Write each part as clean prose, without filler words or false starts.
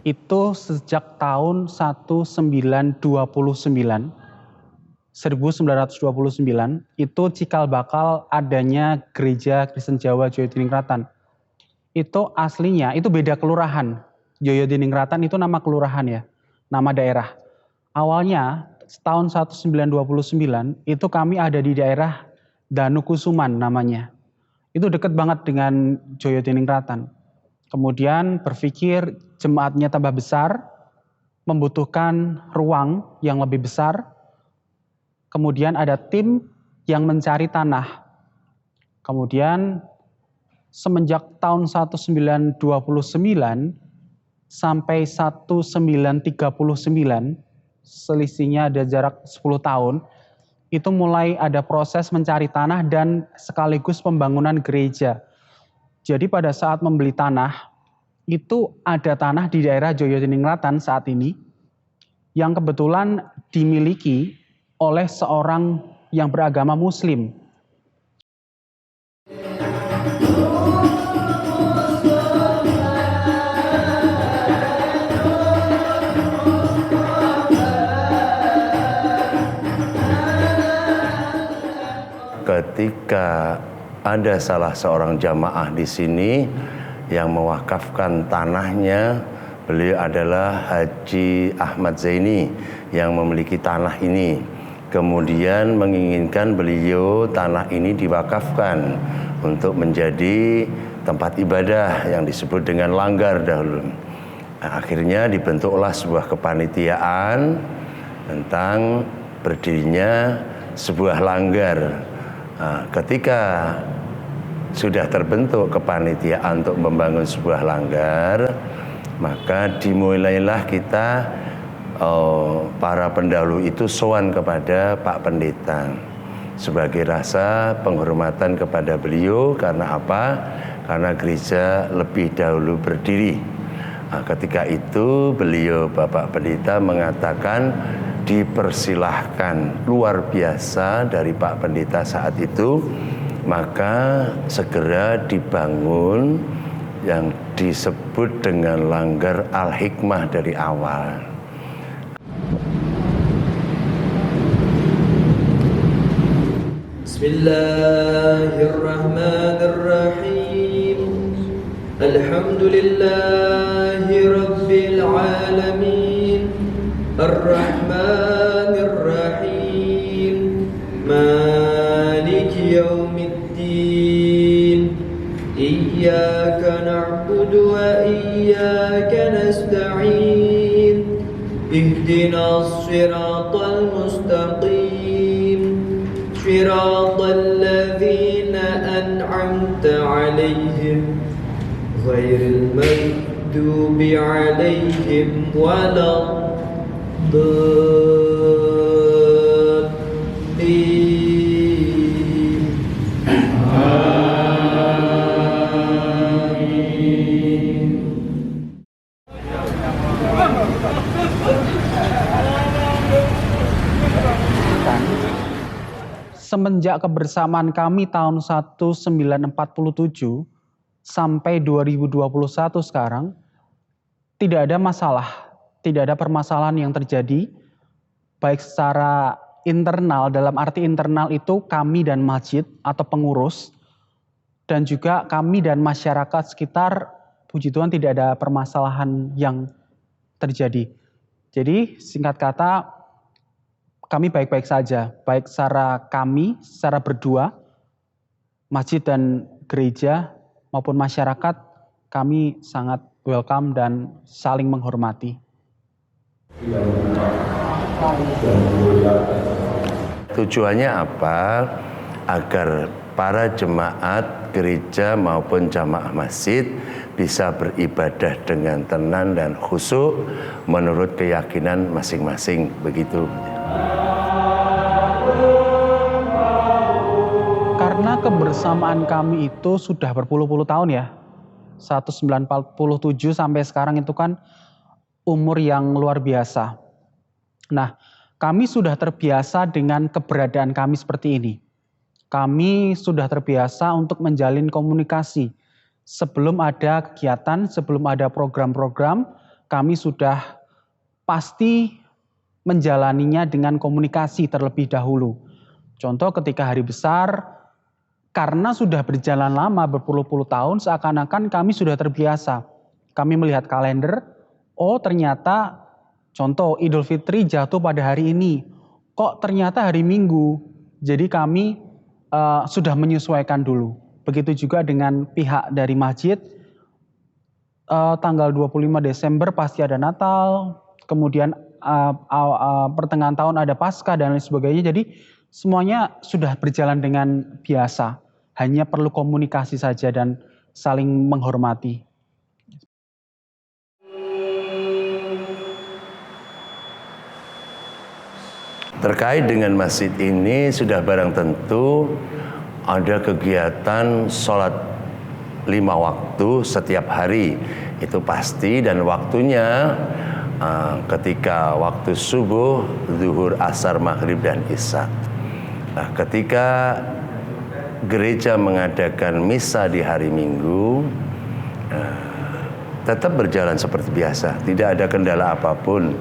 Itu sejak tahun 1929 itu cikal bakal adanya gereja Kristen Jawa Joyotiningrat. Itu aslinya itu beda kelurahan. Joyotiningrat itu nama kelurahan ya, nama daerah. Awalnya tahun 1929 itu kami ada di daerah Danukusuman namanya. Itu dekat banget dengan Joyotiningrat. Kemudian berpikir jemaatnya tambah besar, membutuhkan ruang yang lebih besar. Kemudian ada tim yang mencari tanah. Kemudian semenjak tahun 1929 sampai 1939, selisihnya ada jarak 10 tahun, itu mulai ada proses mencari tanah dan sekaligus pembangunan gereja. Jadi pada saat membeli tanah, itu ada tanah di daerah Joyotiningrat saat ini yang kebetulan dimiliki oleh seorang yang beragama Muslim. Ketika ada salah seorang jamaah di sini yang mewakafkan tanahnya, beliau adalah Haji Ahmad Zaini yang memiliki tanah ini. Kemudian menginginkan beliau tanah ini diwakafkan untuk menjadi tempat ibadah yang disebut dengan langgar dahulu. Nah, akhirnya dibentuklah sebuah kepanitiaan tentang berdirinya sebuah langgar. Nah, ketika sudah terbentuk kepanitiaan untuk membangun sebuah langgar, maka dimulailah kita para pendahulu itu sowan kepada Pak Pendeta sebagai rasa penghormatan kepada beliau. Karena apa? Karena gereja lebih dahulu berdiri. Nah, ketika itu beliau Bapak Pendeta mengatakan dipersilahkan, luar biasa dari Pak Pendeta saat itu, maka segera dibangun yang disebut dengan langgar Al-Hikmah dari awal. Bismillahirrahmanirrahim. Alhamdulillahi Rabbil Alamin. Ar-Rahmanir-Rahim. Maliki Yawmiddin. Iyyaka na'budu wa iyyaka nasta'in. Ihdinas siratal mustaqim. Siratal ladzina an'amta 'alaihim ghairil maghdubi 'alaihim waladdallin. Semenjak kebersamaan kami tahun 1947 sampai 2021 sekarang, tidak ada masalah, tidak ada permasalahan yang terjadi, baik secara internal, dalam arti internal itu kami dan masjid atau pengurus, dan juga kami dan masyarakat sekitar, puji Tuhan tidak ada permasalahan yang terjadi. Jadi singkat kata, kami baik-baik saja, baik secara kami, secara berdua, masjid dan gereja maupun masyarakat, kami sangat welcome dan saling menghormati. Tujuannya apa? Agar para jemaat gereja maupun jamaah masjid bisa beribadah dengan tenang dan khusyuk menurut keyakinan masing-masing, begitu. Karena kebersamaan kami itu sudah berpuluh-puluh tahun ya, 1947 sampai sekarang itu kan umur yang luar biasa. Nah, kami sudah terbiasa dengan keberadaan kami seperti ini. Kami sudah terbiasa untuk menjalin komunikasi. Sebelum ada kegiatan, sebelum ada program-program, kami sudah pasti menjalaninya dengan komunikasi terlebih dahulu. Contoh ketika hari besar, karena sudah berjalan lama berpuluh-puluh tahun, seakan-akan kami sudah terbiasa. Kami melihat kalender, oh ternyata contoh Idul Fitri jatuh pada hari ini, kok ternyata hari Minggu. Jadi kami sudah menyesuaikan dulu. Begitu juga dengan pihak dari masjid, tanggal 25 Desember pasti ada Natal, kemudian pertengahan tahun ada Paskah dan lain sebagainya. Jadi semuanya sudah berjalan dengan biasa, hanya perlu komunikasi saja dan saling menghormati. Terkait dengan masjid ini sudah barang tentu ada kegiatan sholat 5 waktu setiap hari, itu pasti, dan waktunya ketika waktu subuh, zuhur, asar, maghrib, dan isya. Nah, ketika gereja mengadakan misa di hari Minggu, tetap berjalan seperti biasa, tidak ada kendala apapun,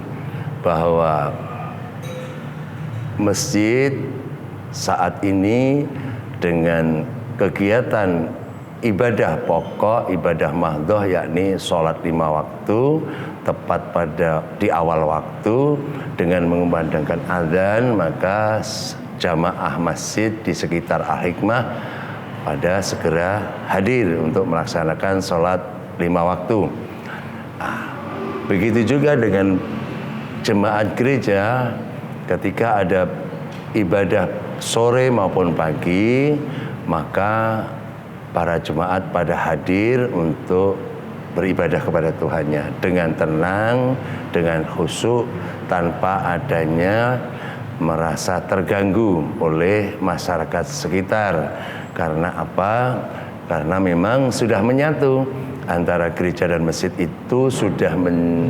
bahwa masjid saat ini dengan kegiatan ibadah pokok, ibadah mahdhoh, yakni sholat 5 waktu tepat pada di awal waktu dengan mengumandangkan adzan, maka jamaah masjid di sekitar Al-Hikmah pada segera hadir untuk melaksanakan sholat 5 waktu. Begitu juga dengan jemaat gereja, ketika ada ibadah sore maupun pagi, maka para jemaat pada hadir untuk beribadah kepada Tuhannya dengan tenang, dengan khusyuk, tanpa adanya merasa terganggu oleh masyarakat sekitar. Karena apa? Karena memang sudah menyatu antara gereja dan masjid, itu sudah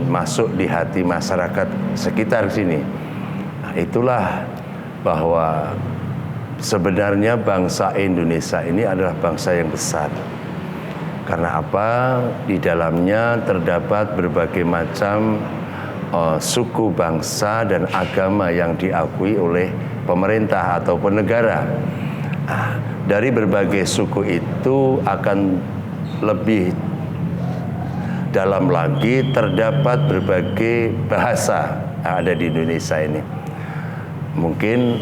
masuk di hati masyarakat sekitar sini. Nah, itulah bahwa sebenarnya bangsa Indonesia ini adalah bangsa yang besar. Karena apa? Di dalamnya terdapat berbagai macam suku, bangsa, dan agama yang diakui oleh pemerintah ataupun negara. Dari berbagai suku itu akan lebih dalam lagi terdapat berbagai bahasa yang ada di Indonesia ini. Mungkin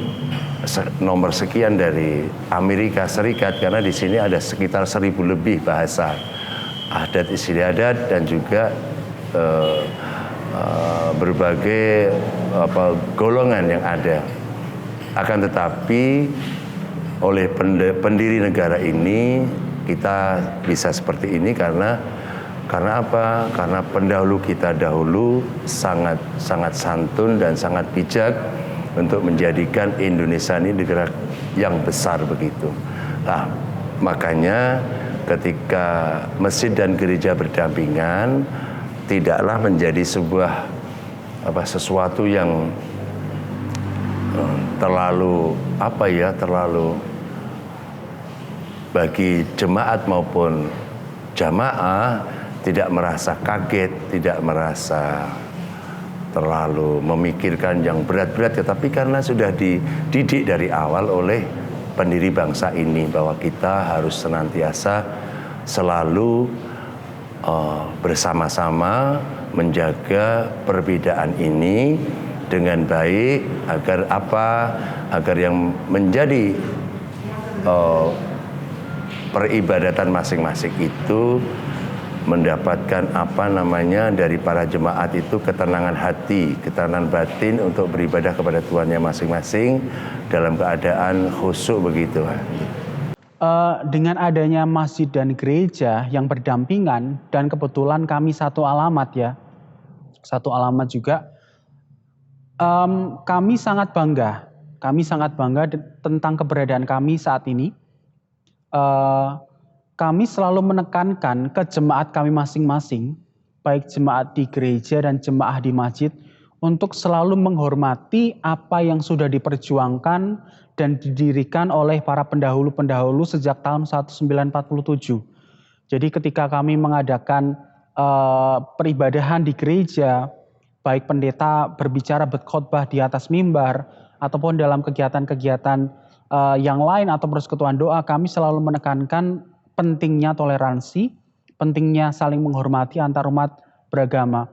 nomor sekian dari Amerika Serikat, karena di sini ada sekitar 1000 lebih bahasa adat istiadat dan juga berbagai golongan yang ada. Akan tetapi oleh pendiri negara ini kita bisa seperti ini karena apa? Karena pendahulu kita dahulu sangat santun dan sangat bijak untuk menjadikan Indonesia ini negara yang besar begitu. Nah, makanya ketika masjid dan gereja berdampingan, tidaklah menjadi sebuah sesuatu yang terlalu bagi jemaat maupun jamaah tidak merasa kaget, tidak merasa terlalu memikirkan yang berat-berat, tetapi karena sudah dididik dari awal oleh pendiri bangsa ini bahwa kita harus senantiasa selalu bersama-sama menjaga perbedaan ini dengan baik, agar apa? Agar yang menjadi peribadatan masing-masing itu mendapatkan dari para jemaat itu ketenangan hati, ketenangan batin untuk beribadah kepada Tuhannya masing-masing dalam keadaan khusyuk begitu. Dengan adanya masjid dan gereja yang berdampingan dan kebetulan kami satu alamat ya, satu alamat juga, kami sangat bangga. Kami sangat bangga tentang keberadaan kami saat ini. Kami selalu menekankan ke jemaat kami masing-masing, baik jemaat di gereja dan jemaah di masjid, untuk selalu menghormati apa yang sudah diperjuangkan dan didirikan oleh para pendahulu-pendahulu sejak tahun 1947. Jadi ketika kami mengadakan peribadahan di gereja, baik pendeta berbicara berkhotbah di atas mimbar, ataupun dalam kegiatan-kegiatan yang lain atau persekutuan doa, kami selalu menekankan pentingnya toleransi, pentingnya saling menghormati antar umat beragama.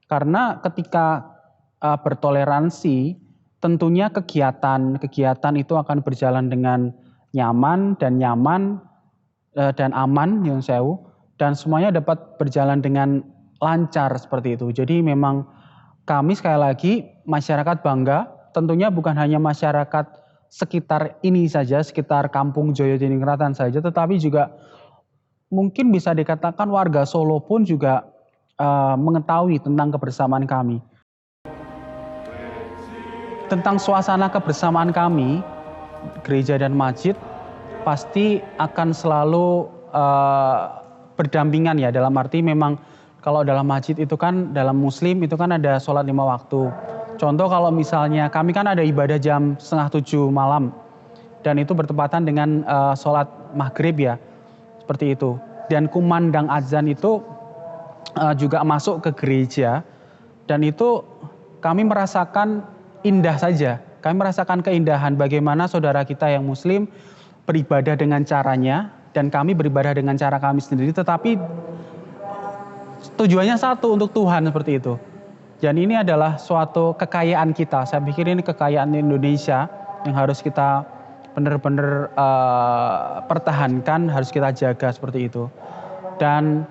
Karena ketika bertoleransi, tentunya kegiatan itu akan berjalan dengan nyaman dan aman, yang sewu, dan semuanya dapat berjalan dengan lancar seperti itu. Jadi memang kami sekali lagi masyarakat bangga, tentunya bukan hanya masyarakat sekitar ini saja, sekitar kampung Joyodiningrat saja, tetapi juga mungkin bisa dikatakan warga Solo pun juga mengetahui tentang kebersamaan kami. Tentang suasana kebersamaan kami, gereja dan masjid pasti akan selalu berdampingan ya, dalam arti memang kalau dalam masjid itu kan, dalam muslim itu kan ada sholat 5 waktu. Contoh kalau misalnya kami kan ada ibadah jam 6:30 malam dan itu bertepatan dengan sholat maghrib ya, seperti itu. Dan kumandang azan itu juga masuk ke gereja dan itu kami merasakan indah saja. Kami merasakan keindahan bagaimana saudara kita yang muslim beribadah dengan caranya dan kami beribadah dengan cara kami sendiri, tetapi tujuannya satu, untuk Tuhan, seperti itu. Dan ini adalah suatu kekayaan kita. Saya pikir ini kekayaan Indonesia yang harus kita benar-benar pertahankan, harus kita jaga seperti itu. Dan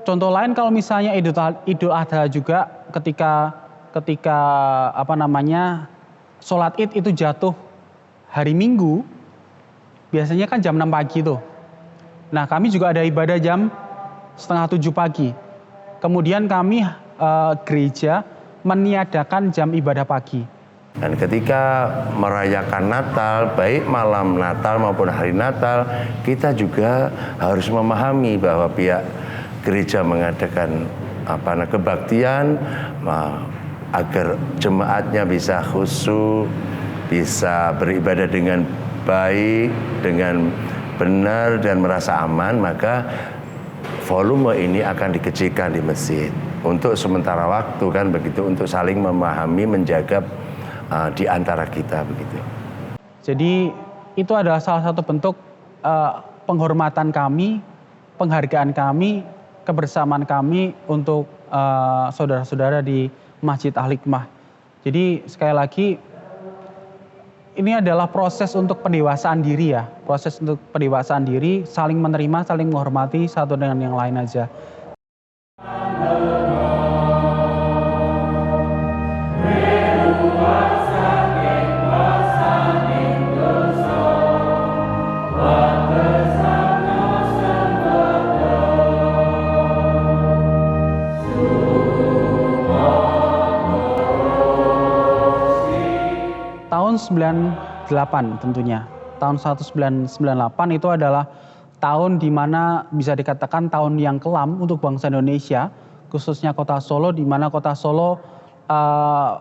contoh lain kalau misalnya Idul Adha juga ketika sholat Id itu jatuh hari Minggu, biasanya kan jam 6 pagi tuh. Nah kami juga ada ibadah jam 6:30 pagi. Kemudian kami gereja meniadakan jam ibadah pagi. Dan ketika merayakan Natal, baik malam Natal maupun hari Natal, kita juga harus memahami bahwa pihak gereja mengadakan kebaktian agar jemaatnya bisa khusyuk, bisa beribadah dengan baik, dengan benar dan merasa aman, maka volume ini akan dikecilkan di masjid untuk sementara waktu, kan begitu, untuk saling memahami, menjaga di antara kita, begitu. Jadi itu adalah salah satu bentuk penghormatan kami, penghargaan kami, kebersamaan kami untuk saudara-saudara di Masjid Al-Hikmah. Jadi sekali lagi ini adalah proses untuk pendewasaan diri ya, proses untuk pendewasaan diri, saling menerima, saling menghormati satu dengan yang lain aja. Tahun 98 tentunya. Tahun 1998 itu adalah tahun di mana bisa dikatakan tahun yang kelam untuk bangsa Indonesia, khususnya Kota Solo, di mana Kota Solo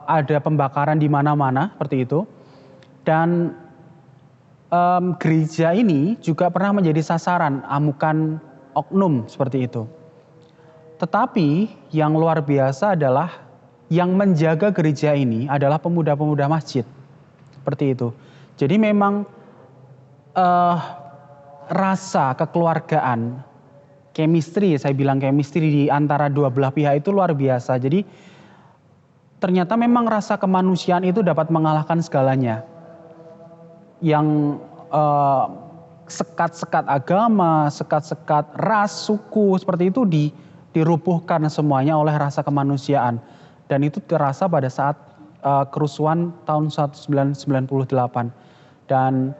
ada pembakaran di mana-mana seperti itu. Dan gereja ini juga pernah menjadi sasaran amukan oknum seperti itu. Tetapi yang luar biasa adalah yang menjaga gereja ini adalah pemuda-pemuda masjid. Seperti itu. Jadi memang rasa kekeluargaan, chemistry, saya bilang chemistry di antara dua belah pihak itu luar biasa. Jadi ternyata memang rasa kemanusiaan itu dapat mengalahkan segalanya. Yang sekat-sekat agama, sekat-sekat ras, suku, seperti itu dirubuhkan semuanya oleh rasa kemanusiaan. Dan itu terasa pada saat kerusuhan tahun 1998. Dan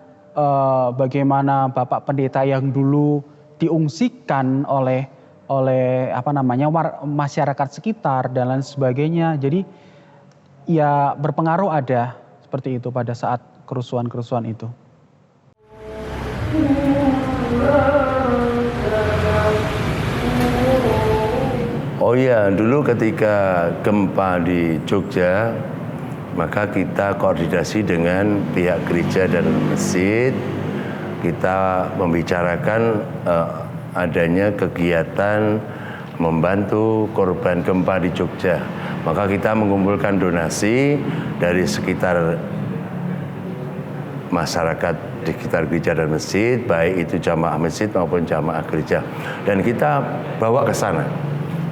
bagaimana Bapak Pendeta yang dulu diungsikan oleh masyarakat sekitar dan lain sebagainya. Jadi ya berpengaruh ada seperti itu pada saat kerusuhan-kerusuhan itu. Oh iya, dulu ketika gempa di Jogja, maka kita koordinasi dengan pihak gereja dan masjid. Kita membicarakan adanya kegiatan membantu korban gempa di Jogja. Maka kita mengumpulkan donasi dari sekitar masyarakat di sekitar gereja dan masjid, baik itu jamaah masjid maupun jamaah gereja. Dan kita bawa ke sana.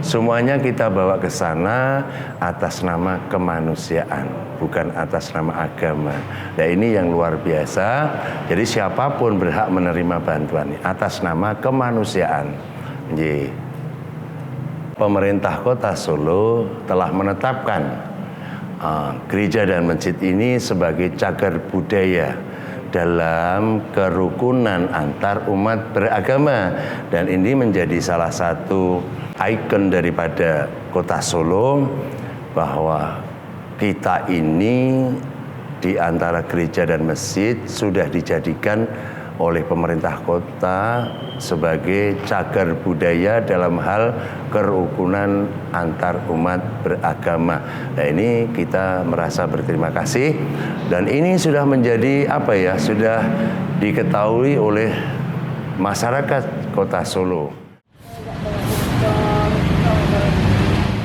Semuanya kita bawa ke sana atas nama kemanusiaan, bukan atas nama agama. Nah ini yang luar biasa. Jadi siapapun berhak menerima bantuan atas nama kemanusiaan. Jadi, pemerintah Kota Solo telah menetapkan gereja dan masjid ini sebagai cagar budaya dalam kerukunan antar umat beragama, dan ini menjadi salah satu ikon daripada Kota Solo bahwa kita ini di antara gereja dan masjid sudah dijadikan oleh pemerintah kota sebagai cagar budaya dalam hal kerukunan antar umat beragama. Nah ini kita merasa berterima kasih, dan ini sudah menjadi sudah diketahui oleh masyarakat Kota Solo.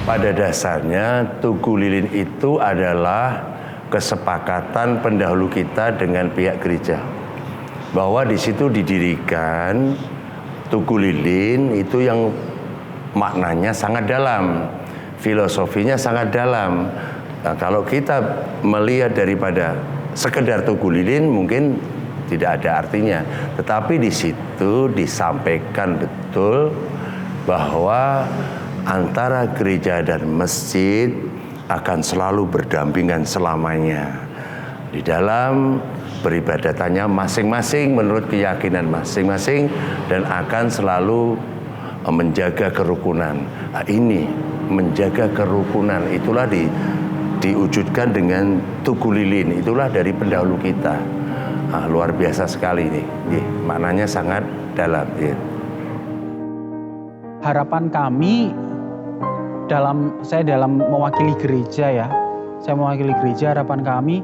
Pada dasarnya Tugu Lilin itu adalah kesepakatan pendahulu kita dengan pihak gereja, bahwa di situ didirikan Tugu Lilin itu yang maknanya sangat dalam, filosofinya sangat dalam. Nah, kalau kita melihat daripada sekedar Tugu Lilin mungkin tidak ada artinya, tetapi di situ disampaikan betul bahwa antara gereja dan masjid akan selalu berdampingan selamanya di dalam beribadatannya masing-masing menurut keyakinan masing-masing, dan akan selalu menjaga kerukunan. Nah, ini menjaga kerukunan itulah diwujudkan dengan Tugu Lilin, itulah dari pendahulu kita. Luar biasa sekali ini, maknanya sangat dalam. Harapan kami saya dalam mewakili gereja harapan kami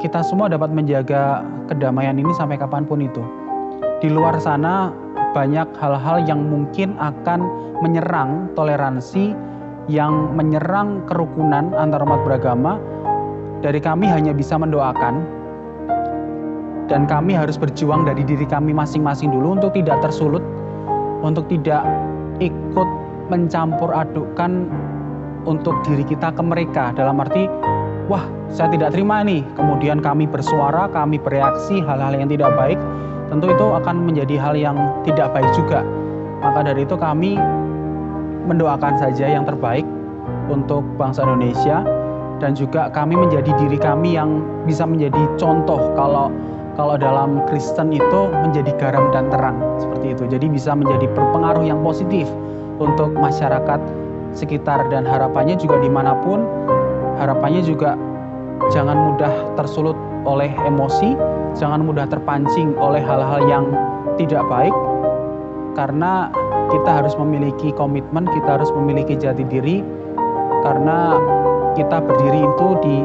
kita semua dapat menjaga kedamaian ini sampai kapanpun itu. Di luar sana banyak hal-hal yang mungkin akan menyerang toleransi, yang menyerang kerukunan antar umat beragama. Dari kami hanya bisa mendoakan, dan kami harus berjuang dari diri kami masing-masing dulu untuk tidak tersulut, untuk tidak ikut mencampur adukkan untuk diri kita ke mereka, dalam arti wah saya tidak terima nih, kemudian kami bersuara, kami bereaksi hal-hal yang tidak baik, tentu itu akan menjadi hal yang tidak baik juga. Maka dari itu kami mendoakan saja yang terbaik untuk bangsa Indonesia, dan juga kami menjadi diri kami yang bisa menjadi contoh. Kalau dalam Kristen itu menjadi garam dan terang seperti itu, jadi bisa menjadi berpengaruh yang positif untuk masyarakat sekitar, dan harapannya juga dimanapun, harapannya juga jangan mudah tersulut oleh emosi, jangan mudah terpancing oleh hal-hal yang tidak baik, karena kita harus memiliki komitmen, kita harus memiliki jati diri, karena kita berdiri itu di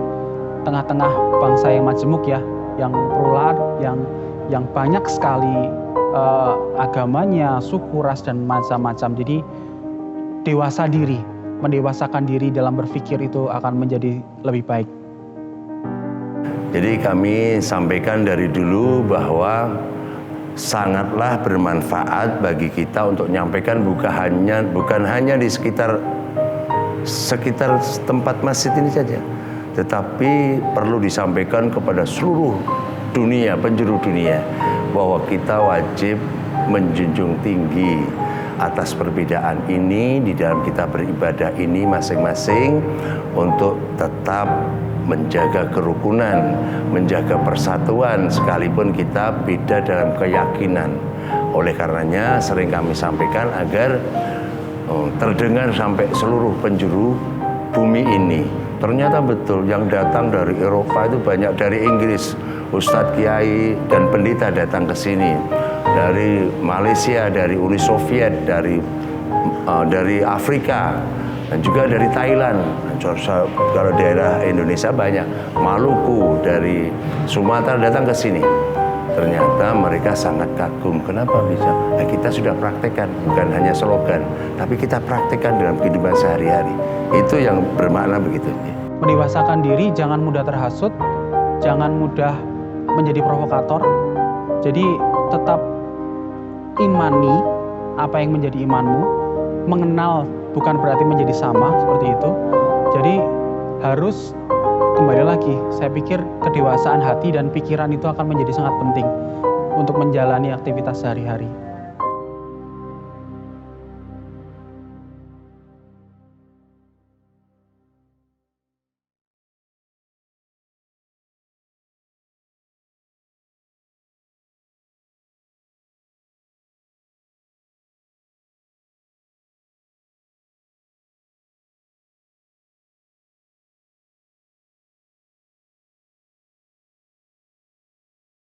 tengah-tengah bangsa yang majemuk ya, yang plural, yang banyak sekali agamanya, suku, ras, dan macam-macam. Jadi mendewasakan diri dalam berpikir itu akan menjadi lebih baik. Jadi kami sampaikan dari dulu bahwa sangatlah bermanfaat bagi kita untuk menyampaikan bukan hanya di sekitar tempat masjid ini saja, tetapi perlu disampaikan kepada seluruh dunia, penjuru dunia, bahwa kita wajib menjunjung tinggi atas perbedaan ini di dalam kita beribadah ini masing-masing, untuk tetap menjaga kerukunan, menjaga persatuan sekalipun kita beda dalam keyakinan. Oleh karenanya sering kami sampaikan agar terdengar sampai seluruh penjuru bumi ini. Ternyata betul yang datang dari Eropa itu banyak, dari Inggris, Ustadz Kiai dan pendeta datang ke sini, dari Malaysia, dari Uni Soviet, dari Afrika, dan juga dari Thailand. Kalau daerah Indonesia banyak, Maluku, dari Sumatera datang ke sini. Ternyata mereka sangat kagum. Kenapa bisa? Nah, kita sudah praktekkan, bukan hanya slogan, tapi kita praktekkan dalam kehidupan sehari-hari. Itu yang bermakna begitu. Mendewasakan diri, jangan mudah terhasut, jangan mudah menjadi provokator. Jadi tetap imani apa yang menjadi imanmu, mengenal bukan berarti menjadi sama, seperti itu. Jadi harus kembali lagi, saya pikir kedewasaan hati dan pikiran itu akan menjadi sangat penting untuk menjalani aktivitas sehari-hari.